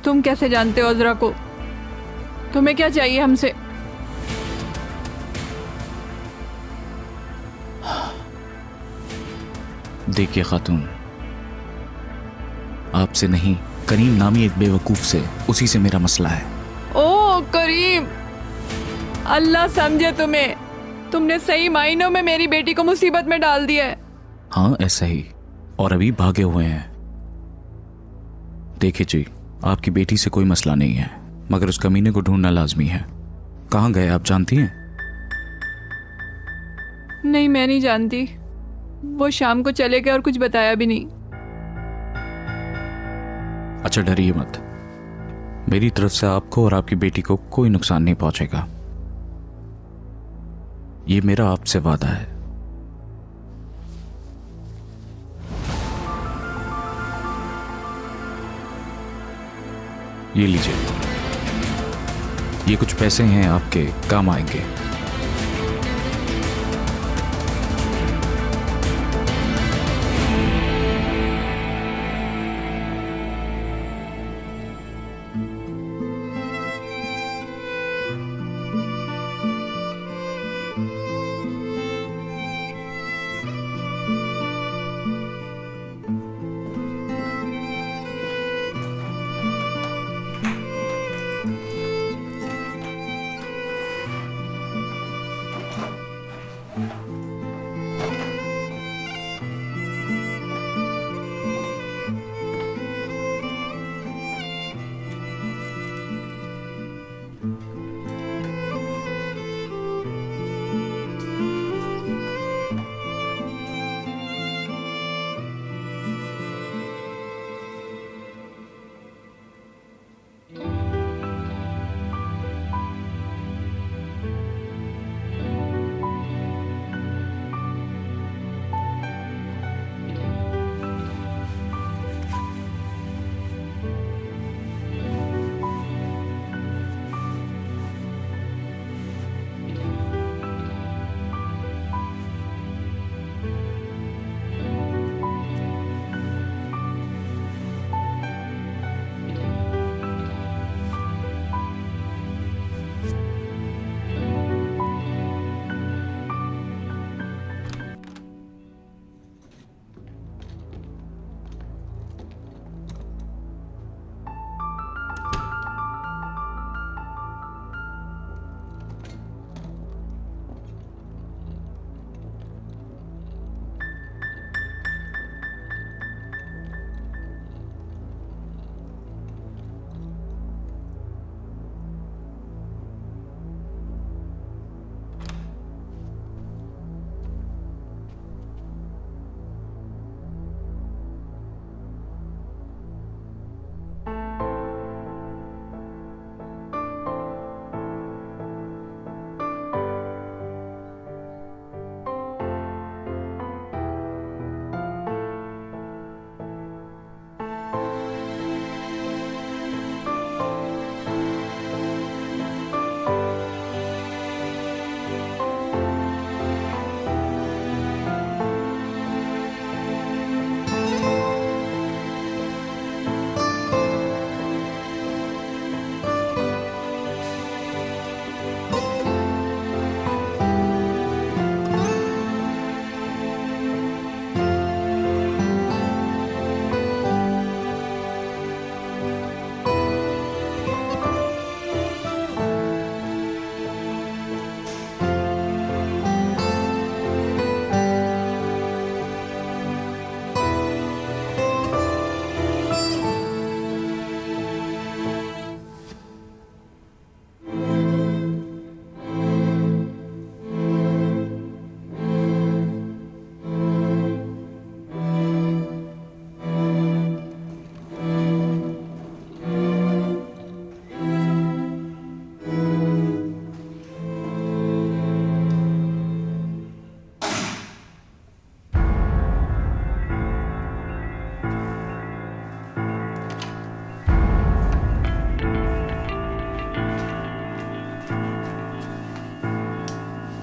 तुम कैसे जानते हो अजरा को? तुम्हें क्या चाहिए हमसे? देखिए खातून, आपसे नहीं, करीम नामी एक बेवकूफ से, उसी से मेरा मसला है। ओ करीम, अल्लाह समझे तुम्हें। तुमने सही मायनों में मेरी बेटी को मुसीबत में डाल दिया है। हाँ ऐसा ही, और अभी भागे हुए हैं। देखिए जी, आपकी बेटी से कोई मसला नहीं है, मगर उस कमीने को ढूंढना लाजमी है। कहाँ गए आप जानती हैं? नहीं, मैं नहीं जानती। वो शाम को चले गए और कुछ बताया भी नहीं। अच्छा डरिए मत, मेरी तरफ से आपको और आपकी बेटी को कोई नुकसान नहीं पहुंचेगा। ये मेरा आपसे वादा है। ये लीजिए, ये कुछ पैसे हैं, आपके काम आएंगे।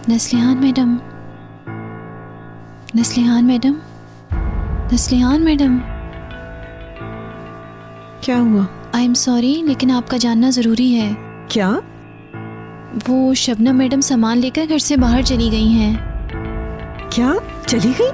नस्लिहान मैडम, नस्लिहान मैडम, नस्लिहान मैडम, क्या हुआ? आई एम सॉरी, लेकिन आपका जानना ज़रूरी है। क्या? वो शबनम मैडम सामान लेकर घर से बाहर चली गई हैं। क्या चली गई?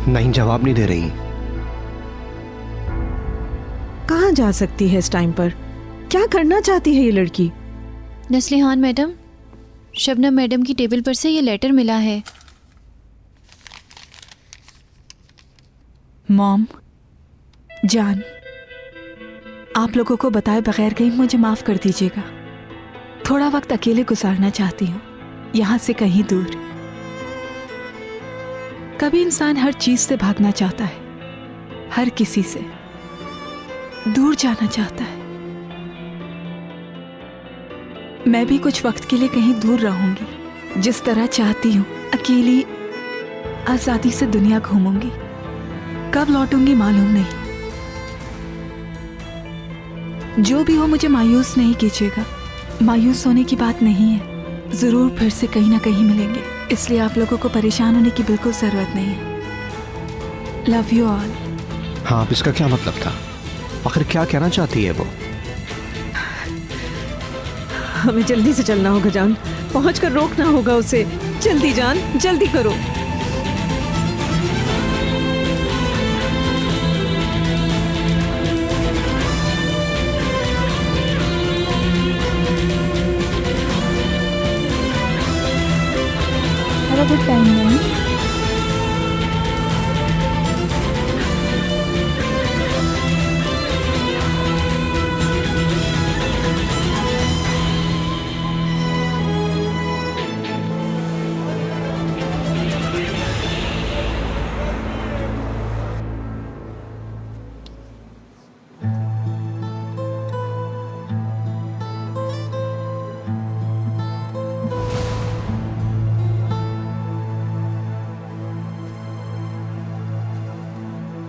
नहीं, जवाब नहीं दे रही। कहाँ जा सकती है इस टाइम पर? क्या करना चाहती है ये लड़की? नस्लिहान मैडम, शबनम मैडम की टेबल पर से ये लेटर मिला है। मॉम, जान, आप लोगों को बताए बगैर कहीं मुझे माफ कर दीजिएगा। थोड़ा वक्त अकेले गुजारना चाहती हूँ, यहाँ से कहीं दूर। कभी इंसान हर चीज से भागना चाहता है, हर किसी से दूर जाना चाहता है। मैं भी कुछ वक्त के लिए कहीं दूर रहूंगी, जिस तरह चाहती हूँ। अकेली आजादी से दुनिया घूमूंगी। कब लौटूंगी मालूम नहीं। जो भी हो, मुझे मायूस नहीं कीजिएगा। मायूस होने की बात नहीं है, जरूर फिर से कहीं ना कहीं मिलेंगे, इसलिए आप लोगों को परेशान होने की बिल्कुल जरूरत नहीं है। Love you all. हाँ, अब इसका क्या मतलब था? आखिर क्या कहना चाहती है वो? हमें जल्दी से चलना होगा जान, पहुंचकर रोकना होगा उसे। जल्दी जान, जल्दी करो। Have a good time, mom.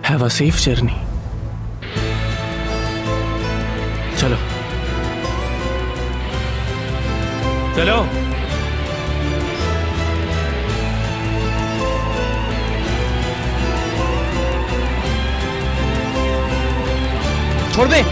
Have a safe journey. चलो चलो। छोड़ दे।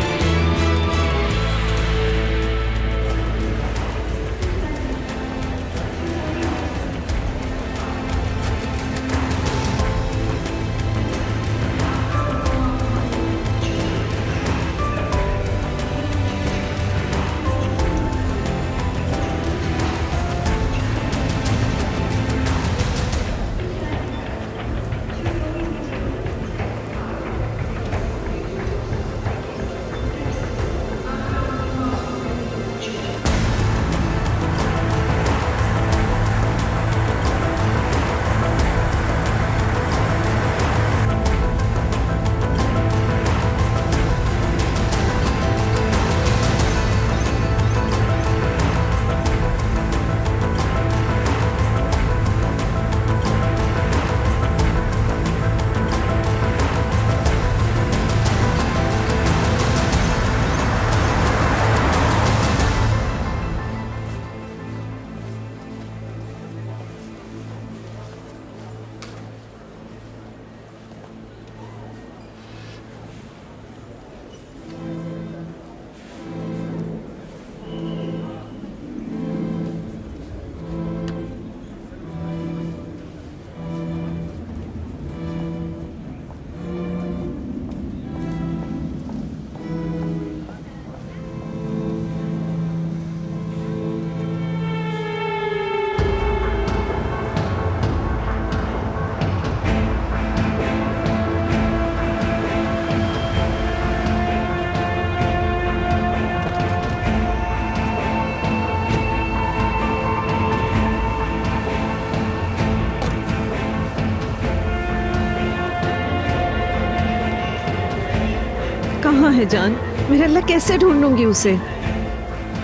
है जान? मेरे अल्लाह कैसे ढूंढूंगी उसे?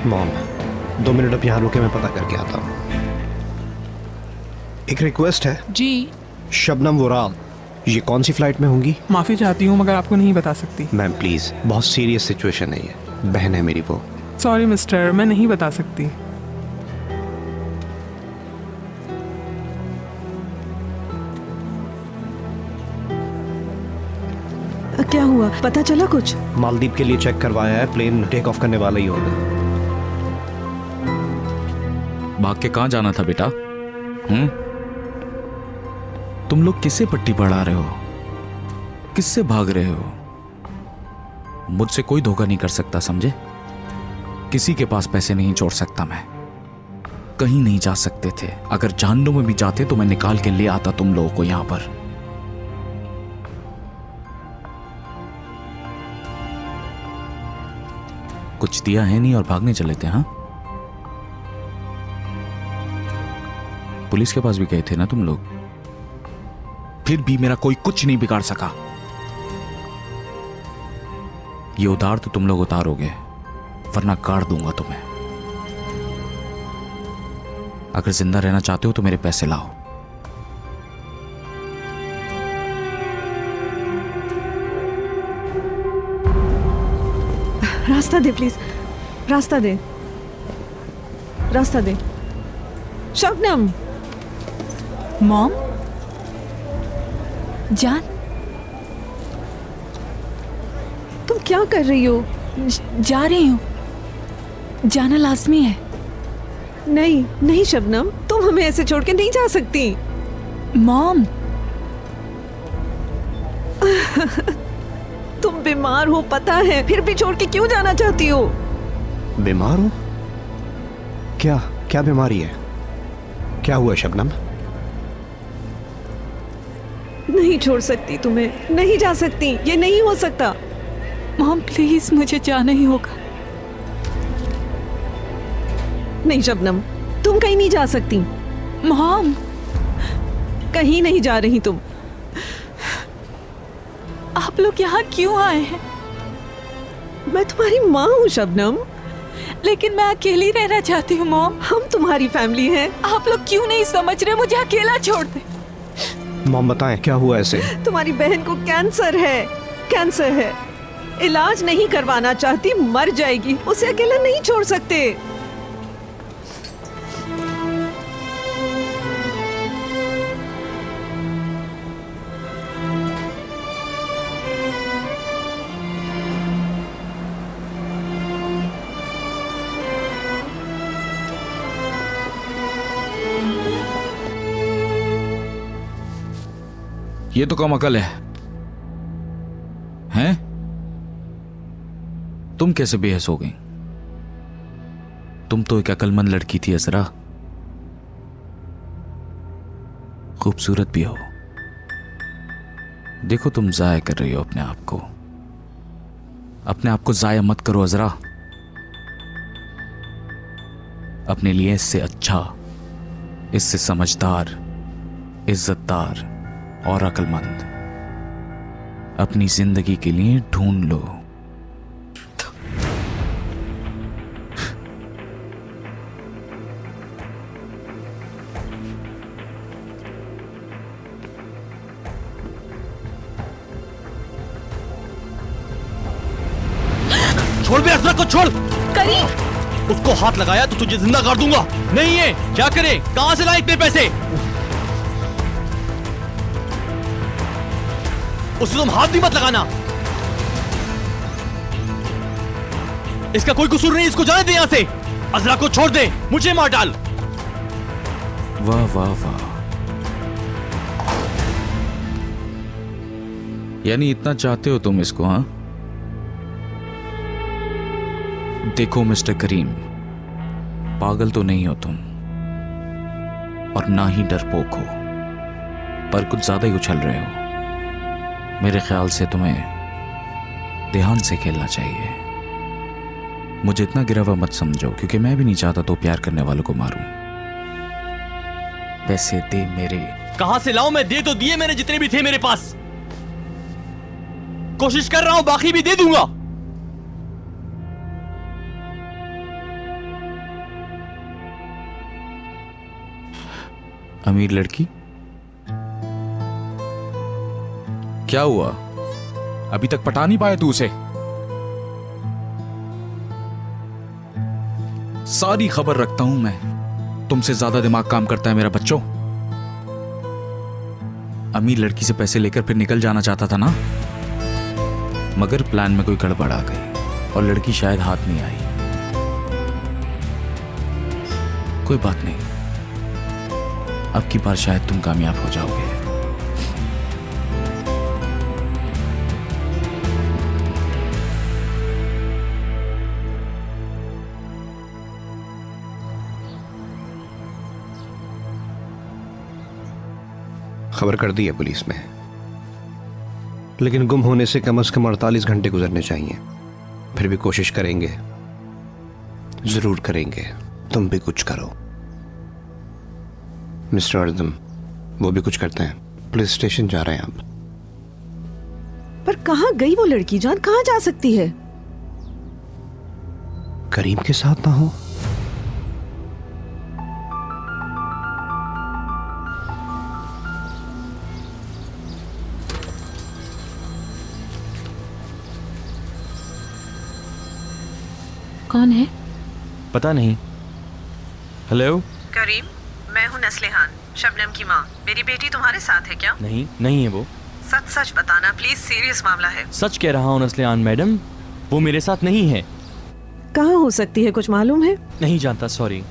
मॉम 2 मिनट अब यहाँ रुके, मैं पता करके आता हूँ। एक रिक्वेस्ट है जी। शबनम वोराल, ये कौन सी फ्लाइट में होंगी? माफ़ी चाहती हूँ मगर आपको नहीं बता सकती। मैम प्लीज, बहुत सीरियस सिचुएशन है ये, बहन है मेरी वो। सॉरी मिस्टर, मैं नहीं बता सकती। क्या हुआ, पता चला कुछ? मालदीव के लिए चेक करवाया है, प्लेन टेक ऑफ करने वाला ही होगा। भाग के कहां जाना था बेटा? तुम लोग किससे पट्टी पढ़ा रहे हो? किससे भाग रहे हो? मुझसे कोई धोखा नहीं कर सकता, समझे? किसी के पास पैसे नहीं छोड़ सकता मैं। कहीं नहीं जा सकते थे। अगर जहन्नुम में भी जाते तो मैं निकाल के ले आता तुम लोगों को यहां पर। कुछ दिया है नहीं और भागने चले थे? हाँ, पुलिस के पास भी गए थे ना तुम लोग, फिर भी मेरा कोई कुछ नहीं बिगाड़ सका। ये उधार तो तुम लोग उतारोगे, वरना काट दूंगा तुम्हें। अगर जिंदा रहना चाहते हो तो मेरे पैसे लाओ। रास्ता दे प्लीज, रास्ता दे, रास्ता दे। शबनम। मॉम, जान, तुम क्या कर रही हो? जा रही हूँ, जाना लाजमी है। नहीं नहीं शबनम, तुम हमें ऐसे छोड़ के नहीं जा सकती। मॉम, तुम बीमार हो पता है, फिर भी छोड़ के क्यों जाना चाहती हो? बीमार हो? क्या क्या बीमारी है? क्या हुआ शबनम? नहीं छोड़ सकती तुम्हें, नहीं जा सकती, ये नहीं हो सकता। मॉम प्लीज, मुझे जाना ही होगा। नहीं शबनम, तुम कहीं नहीं जा सकती। मॉम, कहीं नहीं जा रही तुम। आप लोग यहाँ क्यों आए हैं? मैं तुम्हारी माँ हूँ शबनम। लेकिन मैं अकेली रहना चाहती हूँ मॉम। हम तुम्हारी फैमिली हैं। आप लोग क्यों नहीं समझ रहे? मुझे अकेला छोड़ दे। मॉम बताएं क्या हुआ ऐसे? तुम्हारी बहन को कैंसर है, कैंसर है। इलाज नहीं करवाना चाहती, मर जाएगी, उसे अकेला नहीं छोड़ सकते। ये तो कम अकल है। हैं? तुम कैसे बेहस हो गई? तुम तो एक अकलमंद लड़की थी असरा, खूबसूरत भी हो। देखो तुम जाया कर रही हो अपने आप को। अपने आप को जाया मत करो अजरा। अपने लिए इससे अच्छा, इससे समझदार, इज्जतदार और अक्लमंद अपनी जिंदगी के लिए ढूंढ लो। छोड़ बे असरा को, छोड़। करीम, उसको हाथ लगाया तो तुझे जिंदा कर दूंगा। नहीं है, क्या करे? कहां से लाए इतने पैसे? उसे तुम हाथ भी मत लगाना। इसका कोई कसूर नहीं, इसको जाने दे यहां से। अजरा को छोड़ दे, मुझे मार डाल। वाह वाह वाह, यानी इतना चाहते हो तुम इसको? हाँ, देखो मिस्टर करीम, पागल तो नहीं हो तुम और ना ही डरपोक हो, पर कुछ ज्यादा ही उछल रहे हो। मेरे ख्याल से तुम्हें ध्यान से खेलना चाहिए। मुझे इतना गिरा हुआ मत समझो, क्योंकि मैं भी नहीं चाहता तो प्यार करने वालों को मारूं। पैसे दे मेरे। कहां से लाऊं मैं? दे तो दिए मैंने जितने भी थे मेरे पास। कोशिश कर रहा हूं, बाकी भी दे दूंगा। अमीर लड़की? क्या हुआ? अभी तक पटा नहीं पाया तू उसे? सारी खबर रखता हूं मैं, तुमसे ज्यादा दिमाग काम करता है मेरा बच्चों। अमीर लड़की से पैसे लेकर फिर निकल जाना चाहता था ना, मगर प्लान में कोई गड़बड़ आ गई और लड़की शायद हाथ नहीं आई। कोई बात नहीं, अब की बार शायद तुम कामयाब हो जाओगे। खबर कर दी है पुलिस में, लेकिन गुम होने से कम 48 घंटे गुजरने चाहिए। फिर भी कोशिश करेंगे, जरूर करेंगे। तुम भी कुछ करो। मिस्टर अर्दम, वो भी कुछ करते हैं। पुलिस स्टेशन जा रहे हैं आप। पर कहाँ गई वो लड़की जान? कहाँ जा सकती है? करीम के साथ ना हो? कौन है? पता नहीं। हेलो। करीम, मैं हूँ नस्लिहान, शबनम की माँ। मेरी बेटी तुम्हारे साथ है क्या? नहीं, नहीं है वो। सच सच बताना प्लीज, सीरियस मामला है। सच कह रहा हूँ नस्लिहान मैडम, वो मेरे साथ नहीं है। कहाँ हो सकती है, कुछ मालूम है? नहीं जानता, सॉरी।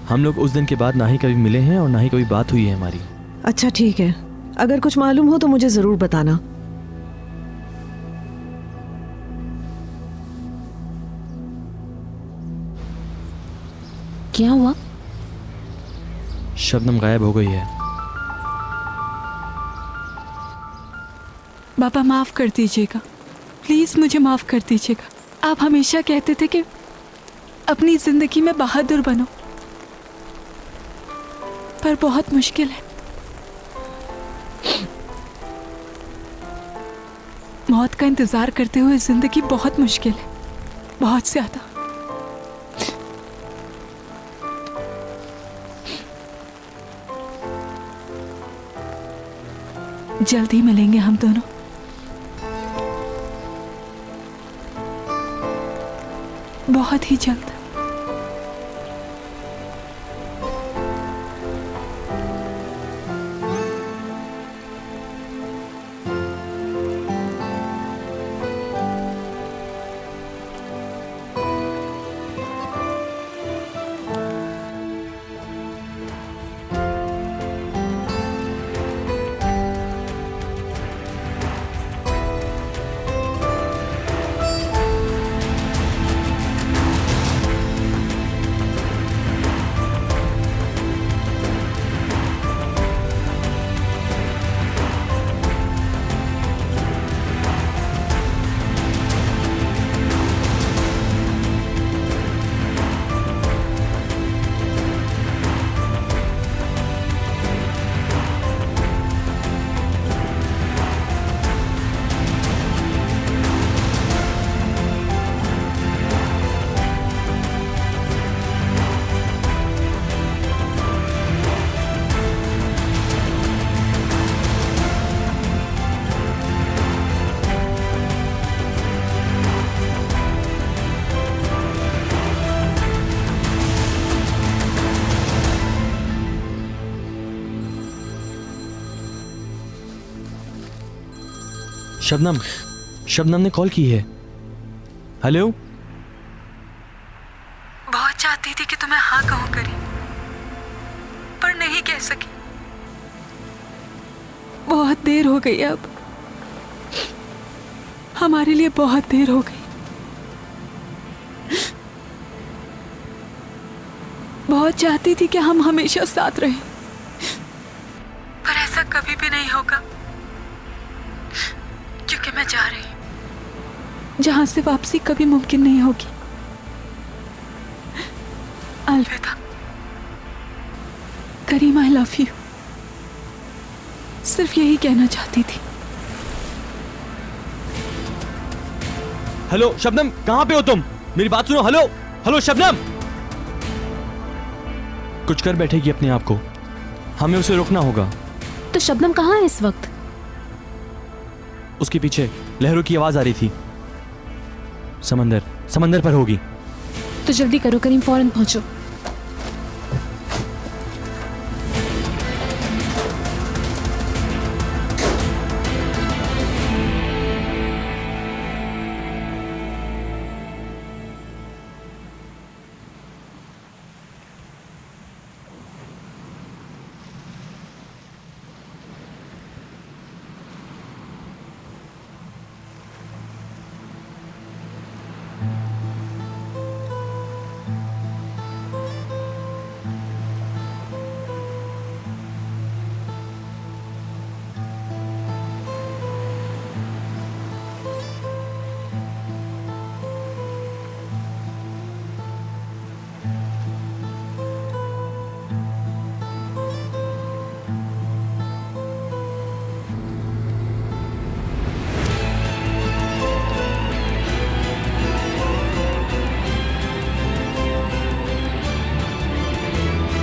हम लोग उस दिन के बाद ना ही कभी मिले हैं और ना ही कभी बात हुई है हमारी। अच्छा ठीक है, अगर कुछ मालूम हो तो मुझे जरूर बताना। क्या हुआ? शबनम गायब हो गई है। बाबा माफ कर दीजिएगा, प्लीज मुझे माफ कर दीजिएगा। आप हमेशा कहते थे कि अपनी जिंदगी में बहादुर बनो, पर बहुत मुश्किल है। मौत का इंतजार करते हुए जिंदगी बहुत मुश्किल है, बहुत ज्यादा। जल्दी मिलेंगे हम दोनों। बहुत ही जल्द। शबनम, शबनम ने कॉल की है। हेलो। बहुत चाहती थी कि तुम्हें हाँ कहूं करी, पर नहीं कह सकी। बहुत देर हो गई, अब हमारे लिए बहुत देर हो गई। बहुत चाहती थी कि हम हमेशा साथ रहें, पर ऐसा कभी भी नहीं होगा, क्योंकि मैं जा रही हूं जहां से वापसी कभी मुमकिन नहीं होगी। अलविदा करीम, आई लव यू। सिर्फ यही कहना चाहती थी। हेलो शबनम, कहां पे हो तुम? मेरी बात सुनो। Hello hello Shabnam. कुछ कर बैठेगी अपने आप को, हमें उसे रोकना होगा। तो शबनम कहाँ है इस वक्त? उसके पीछे लहरों की आवाज आ रही थी। समंदर पर होगी। तो जल्दी करो करीम, फौरन पहुंचो।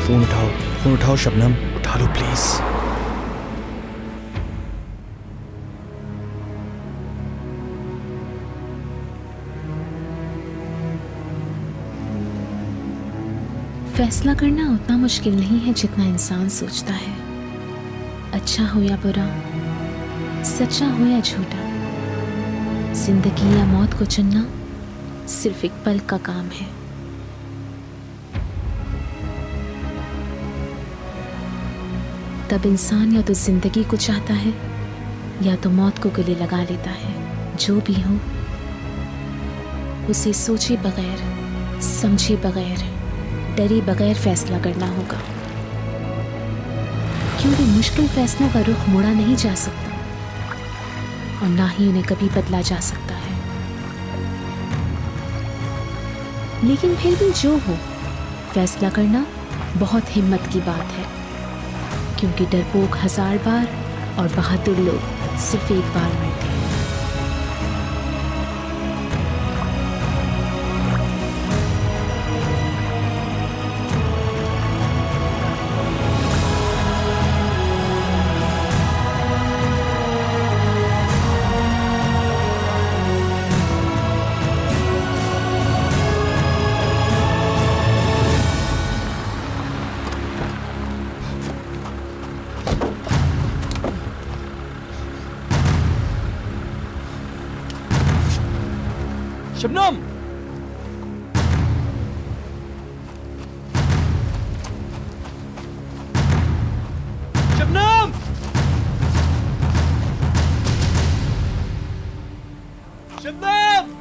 फोन उठाओ शबनम, उठा लो प्लीज। फैसला करना उतना मुश्किल नहीं है जितना इंसान सोचता है। अच्छा हो या बुरा, सच्चा हो या झूठा, जिंदगी या मौत को चुनना सिर्फ एक पल का काम है। तब इंसान या तो जिंदगी को चाहता है या तो मौत को गले लगा लेता है। जो भी हो, उसे सोचे बगैर, समझे बगैर, डरे बगैर फैसला करना होगा, क्योंकि मुश्किल फैसलों का रुख मोड़ा नहीं जा सकता और ना ही उन्हें कभी बदला जा सकता है। लेकिन फिर भी जो हो, फैसला करना बहुत हिम्मत की बात है, क्योंकि डरपोक 1000 बार और बहादुर लोग सिर्फ एक बार मरते हैं। शबनम, शबनम, शबनम।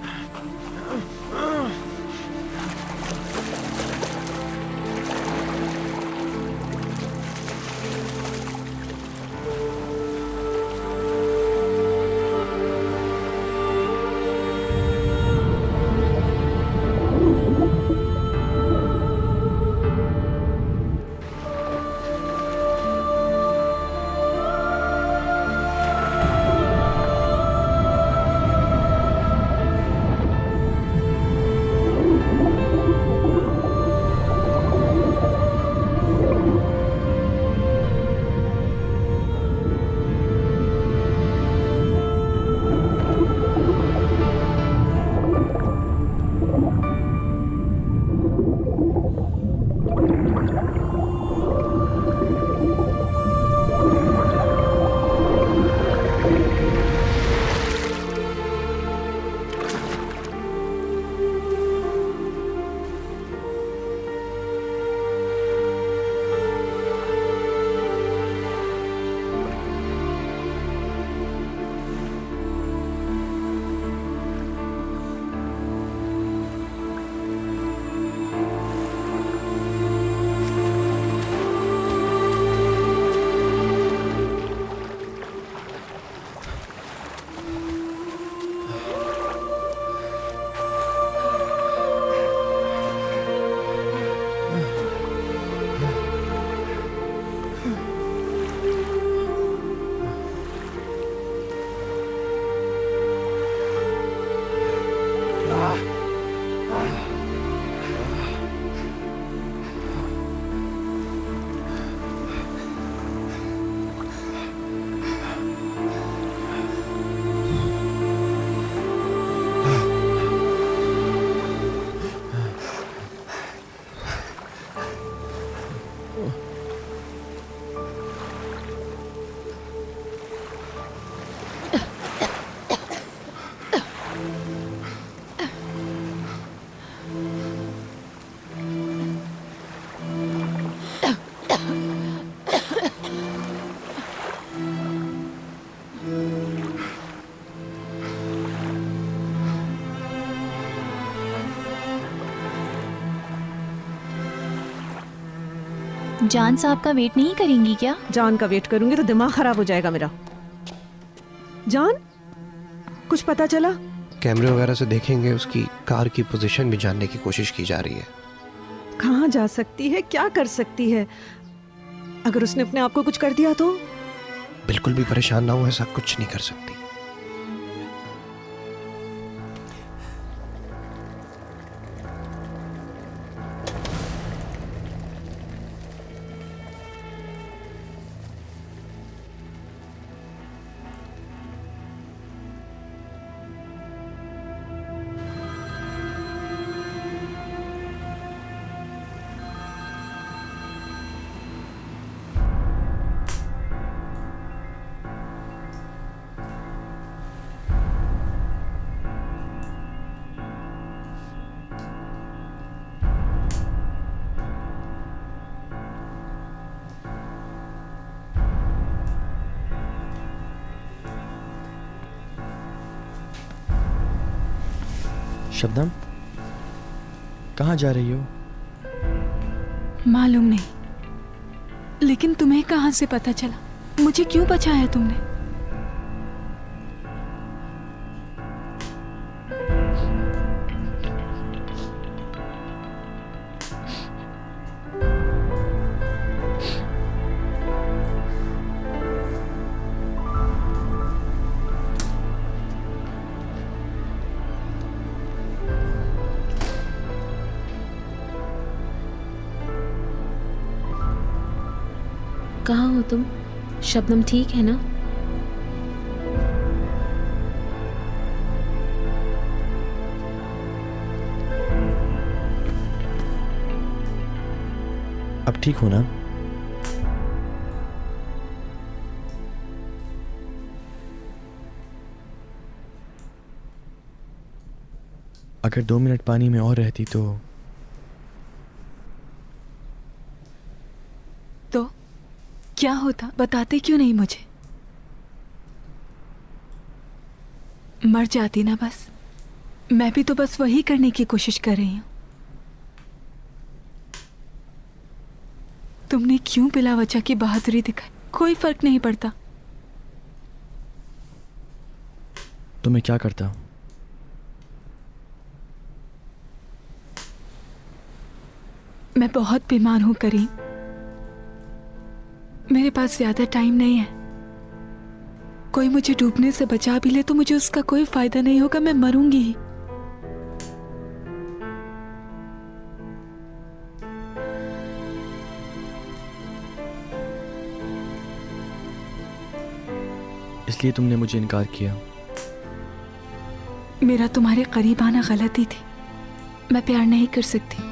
जान साहब का वेट नहीं करेंगी क्या? जान का वेट करूंगी तो दिमाग खराब हो जाएगा मेरा। जान, कुछ पता चला? कैमरे वगैरह से देखेंगे, उसकी कार की पोजीशन भी जानने की कोशिश की जा रही है। कहाँ जा सकती है, क्या कर सकती है? अगर उसने अपने आप को कुछ कर दिया तो? बिल्कुल भी परेशान ना हो, ऐसा कुछ नहीं कर सकती। शबनम, कहाँ जा रही हो? मालूम नहीं, लेकिन तुम्हें कहाँ से पता चला? मुझे क्यों बचाया तुमने? कहाँ हो तुम? शबनम ठीक है ना? अब ठीक हो ना? अगर 2 मिनट पानी में और रहती तो क्या होता? बताते क्यों नहीं मुझे? मर जाती ना बस। मैं भी तो बस वही करने की कोशिश कर रही हूं। तुमने क्यों बिला वजह की बहादुरी दिखाई? कोई फर्क नहीं पड़ता। तो मैं क्या करता? मैं बहुत बीमार हूं करीम। मेरे पास ज्यादा टाइम नहीं है। कोई मुझे डूबने से बचा भी ले तो मुझे उसका कोई फायदा नहीं होगा, मैं मरूंगी ही। इसलिए तुमने मुझे इनकार किया? मेरा तुम्हारे करीब आना गलती थी। मैं प्यार नहीं कर सकती।